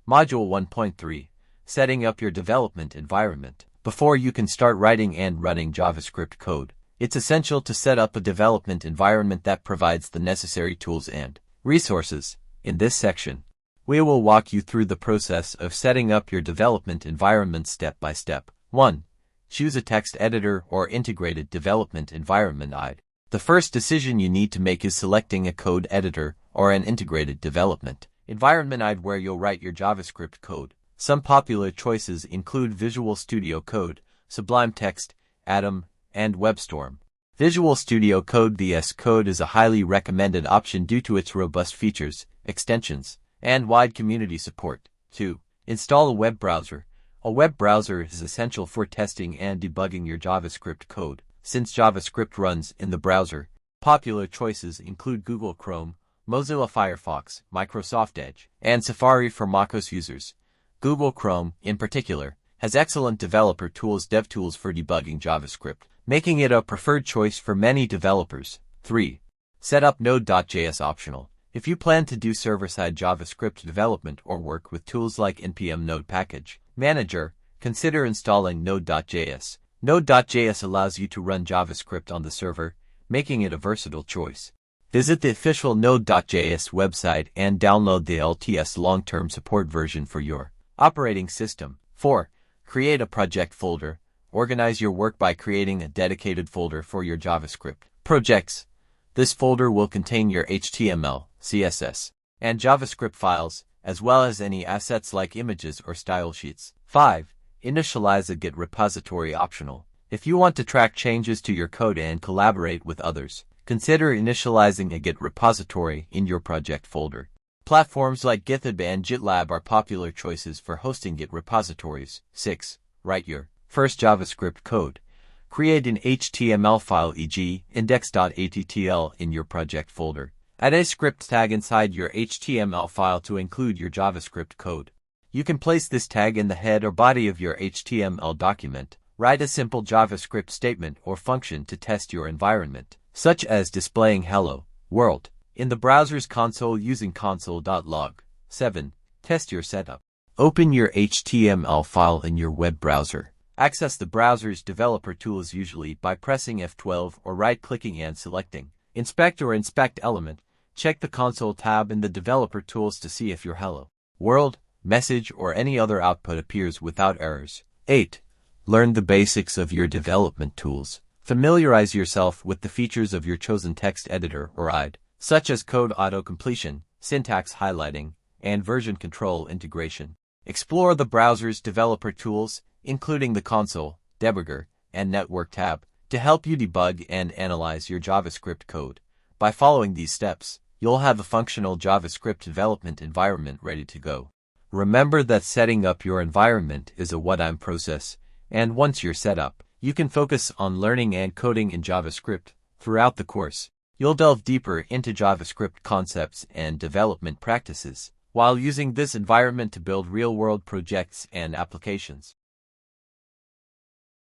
Module 1.3, Setting up your development environment. Before you can start writing and running JavaScript code, it's essential to set up a development environment that provides the necessary tools and resources. In this section, we will walk you through the process of setting up your development environment step by step. 1. Choose a text editor or integrated development environment. The first decision you need to make is selecting a code editor or an integrated development environment where you'll write your JavaScript code. Some popular choices include Visual Studio Code, Sublime Text, Atom, and WebStorm. Visual Studio Code VS Code is a highly recommended option due to its robust features, extensions, and wide community support. 2. Install a web browser. A web browser is essential for testing and debugging your JavaScript code. Since JavaScript runs in the browser, popular choices include Google Chrome, Mozilla Firefox, Microsoft Edge, and Safari for macOS users. Google Chrome, in particular, has excellent developer tools DevTools for debugging JavaScript, making it a preferred choice for many developers. 3. Set up Node.js optional. If you plan to do server-side JavaScript development or work with tools like npm Node Package Manager, consider installing Node.js. Node.js allows you to run JavaScript on the server, making it a versatile choice. Visit the official Node.js website and download the LTS long-term support version for your operating system. 4. Create a project folder. Organize your work by creating a dedicated folder for your JavaScript projects. This folder will contain your HTML, CSS, and JavaScript files, as well as any assets like images or style sheets. 5. Initialize a Git repository optional. If you want to track changes to your code and collaborate with others, consider initializing a Git repository in your project folder. Platforms like GitHub and GitLab are popular choices for hosting Git repositories. 6. Write your first JavaScript code. Create an HTML file, e.g., index.attl, in your project folder. Add a script tag inside your HTML file to include your JavaScript code. You can place this tag in the head or body of your HTML document. Write a simple JavaScript statement or function to test your environment, such as displaying hello world in the browser's console using console.log. 7. Test your setup. Open your HTML file in your web browser. Access the browser's developer tools usually by pressing F12 or right-clicking and selecting Inspect or Inspect element. Check the console tab in the developer tools to see if your hello world message or any other output appears without errors. 8. Learn the basics of your development tools. Familiarize yourself with the features of your chosen text editor or IDE, such as code auto-completion, syntax highlighting, and version control integration. Explore the browser's developer tools, including the console, debugger, and network tab, to help you debug and analyze your JavaScript code. By following these steps, you'll have a functional JavaScript development environment ready to go. Remember that setting up your environment is a one-time process, and once you're set up, you can focus on learning and coding in JavaScript. Throughout the course, you'll delve deeper into JavaScript concepts and development practices, while using this environment to build real-world projects and applications.